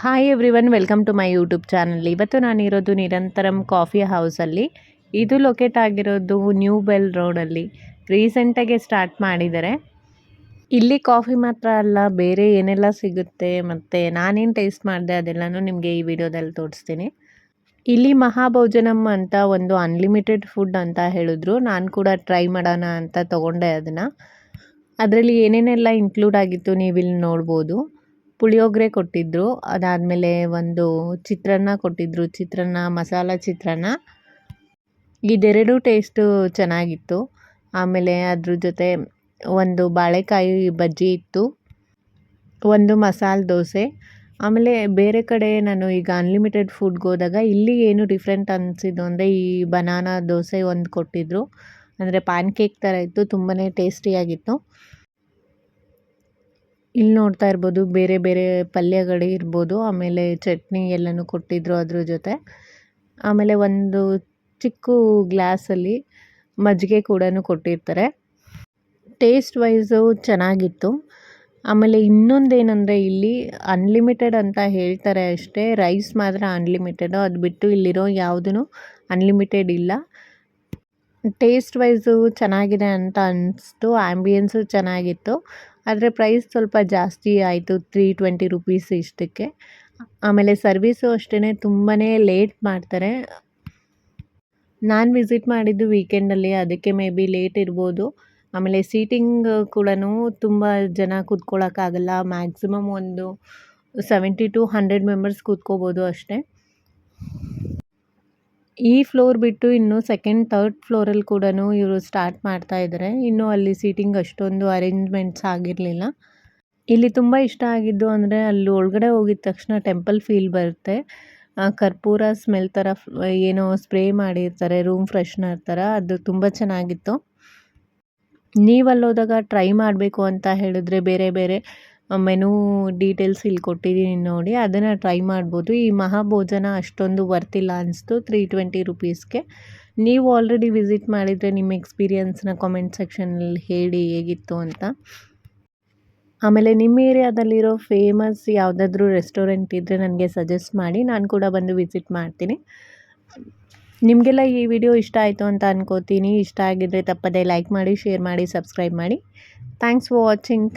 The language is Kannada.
Hi everyone, welcome to my YouTube channel. ಇವತ್ತು ನಾನಿರೋದು ನಿರಂತರಂ ಕಾಫಿ ಹೌಸಲ್ಲಿ. ಇದು ಲೊಕೇಟ್ ಆಗಿರೋದು ನ್ಯೂ ಬೆಲ್ ರೋಡಲ್ಲಿ. ರೀಸೆಂಟಾಗಿ ಸ್ಟಾರ್ಟ್ ಮಾಡಿದ್ದಾರೆ. ಇಲ್ಲಿ ಕಾಫಿ ಮಾತ್ರ ಅಲ್ಲ, ಬೇರೆ ಏನೆಲ್ಲ ಸಿಗುತ್ತೆ ಮತ್ತು ನಾನೇನು ಟೇಸ್ಟ್ ಮಾಡಿದೆ ಅದೆಲ್ಲನೂ ನಿಮಗೆ ಈ ವಿಡಿಯೋದಲ್ಲಿ ತೋರಿಸ್ತೀನಿ. ಇಲ್ಲಿ ಮಹಾಭೋಜನಂ ಅಂತ ಒಂದು ಅನ್ಲಿಮಿಟೆಡ್ ಫುಡ್ ಅಂತ ಹೇಳಿದ್ರು. ನಾನು ಕೂಡ ಟ್ರೈ ಮಾಡೋಣ ಅಂತ ತೊಗೊಂಡೆ ಅದನ್ನು. ಅದರಲ್ಲಿ ಏನೇನೆಲ್ಲ ಇನ್ಕ್ಲೂಡ್ ಆಗಿತ್ತು ನೀವಿಲ್ಲಿ ನೋಡ್ಬೋದು. ಪುಳಿಯೋಗರೆ ಕೊಟ್ಟಿದ್ದರು, ಅದಾದಮೇಲೆ ಒಂದು ಚಿತ್ರಾನ್ನ ಕೊಟ್ಟಿದ್ದರು, ಚಿತ್ರಾನ್ನ ಮಸಾಲ ಚಿತ್ರಾನ್ನ. ಇದೆರಡು ಟೇಸ್ಟು ಚೆನ್ನಾಗಿತ್ತು. ಆಮೇಲೆ ಅದ್ರ ಜೊತೆ ಒಂದು ಬಾಳೆಕಾಯಿ ಬಜ್ಜಿ ಇತ್ತು, ಒಂದು ಮಸಾಲೆ ದೋಸೆ. ಆಮೇಲೆ ಬೇರೆ ಕಡೆ ನಾನು ಈಗ ಅನ್ಲಿಮಿಟೆಡ್ ಫುಡ್ಗೆ ಹೋದಾಗ ಇಲ್ಲಿ ಏನು ಡಿಫ್ರೆಂಟ್ ಅನಿಸಿದ್ದು ಅಂದರೆ ಈ ಬನಾನಾ ದೋಸೆ ಒಂದು ಕೊಟ್ಟಿದ್ದರು. ಅಂದರೆ ಪ್ಯಾನ್ ಕೇಕ್ ಥರ ಇತ್ತು, ತುಂಬಾ ಟೇಸ್ಟಿಯಾಗಿತ್ತು. ಇಲ್ಲಿ ನೋಡ್ತಾ ಇರ್ಬೋದು ಬೇರೆ ಬೇರೆ ಪಲ್ಯಗಳು ಇರ್ಬೋದು, ಆಮೇಲೆ ಚಟ್ನಿ ಎಲ್ಲನೂ ಕೊಟ್ಟಿದ್ದರು ಅದ್ರ ಜೊತೆ. ಆಮೇಲೆ ಒಂದು ಚಿಕ್ಕ ಗ್ಲಾಸಲ್ಲಿ ಮಜ್ಜಿಗೆ ಕೂಡ ಕೊಟ್ಟಿರ್ತಾರೆ. ಟೇಸ್ಟ್ ವೈಸು ಚೆನ್ನಾಗಿತ್ತು. ಆಮೇಲೆ ಇನ್ನೊಂದೇನೆಂದರೆ ಇಲ್ಲಿ ಅನ್ಲಿಮಿಟೆಡ್ ಅಂತ ಹೇಳ್ತಾರೆ ಅಷ್ಟೇ, ರೈಸ್ ಮಾತ್ರ ಅನ್ಲಿಮಿಟೆಡು. ಅದು ಬಿಟ್ಟು ಇಲ್ಲಿರೋ ಯಾವುದೂ ಅನ್ಲಿಮಿಟೆಡ್ ಇಲ್ಲ. ಟೇಸ್ಟ್ ವೈಸು ಚೆನ್ನಾಗಿದೆ ಅಂತ ಅನಿಸ್ತು, ಆ್ಯಂಬಿಯನ್ಸು ಚೆನ್ನಾಗಿತ್ತು. ಆದರೆ ಪ್ರೈಸ್ ಸ್ವಲ್ಪ ಜಾಸ್ತಿ ಆಯಿತು, 320 ರುಪೀಸ್ ಇಷ್ಟಕ್ಕೆ. ಆಮೇಲೆ ಸರ್ವೀಸು ಅಷ್ಟೇ ತುಂಬಾ ಲೇಟ್ ಮಾಡ್ತಾರೆ. ನಾನು ವಿಸಿಟ್ ಮಾಡಿದ್ದು ವೀಕೆಂಡಲ್ಲಿ, ಅದಕ್ಕೆ ಮೇ ಬಿ ಲೇಟ್ ಇರ್ಬೋದು. ಆಮೇಲೆ ಸೀಟಿಂಗ್ ಕೂಡ ತುಂಬ ಜನ ಕೂತ್ಕೊಳ್ಳೋಕ್ಕಾಗಲ್ಲ. ಮ್ಯಾಕ್ಸಿಮಮ್ ಒಂದು 70 to 100 ಮೆಂಬರ್ಸ್ ಕೂತ್ಕೋಬೋದು ಅಷ್ಟೇ. ಈ ಫ್ಲೋರ್ ಬಿಟ್ಟು ಇನ್ನು ಸೆಕೆಂಡ್, ಥರ್ಡ್ ಫ್ಲೋರಲ್ಲಿ ಕೂಡ ಇವರು ಸ್ಟಾರ್ಟ್ ಮಾಡ್ತಾ ಇದ್ದಾರೆ. ಇನ್ನೂ ಅಲ್ಲಿ ಸೀಟಿಂಗ್ ಅಷ್ಟೊಂದು ಅರೇಂಜ್ಮೆಂಟ್ಸ್ ಆಗಿರಲಿಲ್ಲ. ಇಲ್ಲಿ ತುಂಬ ಇಷ್ಟ ಆಗಿದ್ದು ಅಂದರೆ ಅಲ್ಲಿ ಒಳಗಡೆ ಹೋಗಿದ ತಕ್ಷಣ ಟೆಂಪಲ್ ಫೀಲ್ ಬರುತ್ತೆ. ಕರ್ಪೂರ ಸ್ಮೆಲ್ ಥರ ಏನೋ ಸ್ಪ್ರೇ ಮಾಡಿರ್ತಾರೆ, ರೂಮ್ ಫ್ರೆಶ್ನರ್ ಥರ. ಅದು ತುಂಬ ಚೆನ್ನಾಗಿತ್ತು. ನೀವು ಅಲ್ಲೋದಾಗ ಟ್ರೈ ಮಾಡಬೇಕು ಅಂತ ಹೇಳಿದ್ರೆ ಬೇರೆ ಬೇರೆ ಮೆನು ಡೀಟೇಲ್ಸ್ ಇಲ್ಲಿ ಕೊಟ್ಟಿದ್ದೀನಿ ನೋಡಿ, ಅದನ್ನು ಟ್ರೈ ಮಾಡ್ಬೋದು. ಈ ಮಹಾಭೋಜನ ಅಷ್ಟೊಂದು ವರ್ತಿಲ್ಲ ಅನಿಸ್ತು 320 ರುಪೀಸ್ಗೆ. ನೀವು ಆಲ್ರೆಡಿ ವಿಸಿಟ್ ಮಾಡಿದರೆ ನಿಮ್ಮ ಎಕ್ಸ್ಪೀರಿಯನ್ಸ್ನ ಕಾಮೆಂಟ್ ಸೆಕ್ಷನಲ್ಲಿ ಹೇಳಿ ಹೇಗಿತ್ತು ಅಂತ. ಆಮೇಲೆ ನಿಮ್ಮ ಏರಿಯಾದಲ್ಲಿರೋ ಫೇಮಸ್ ಯಾವುದಾದ್ರೂ ರೆಸ್ಟೋರೆಂಟ್ ಇದ್ದರೆ ನನಗೆ ಸಜೆಸ್ಟ್ ಮಾಡಿ, ನಾನು ಕೂಡ ಬಂದು ವಿಸಿಟ್ ಮಾಡ್ತೀನಿ. ನಿಮಗೆಲ್ಲ ಈ ವಿಡಿಯೋ ಇಷ್ಟ ಆಯಿತು ಅಂತ ಅನ್ಕೋತೀನಿ. ಇಷ್ಟ ಆಗಿದ್ದರೆ ತಪ್ಪದೇ ಲೈಕ್ ಮಾಡಿ, ಶೇರ್ ಮಾಡಿ, ಸಬ್ಸ್ಕ್ರೈಬ್ ಮಾಡಿ. Thanks for watching.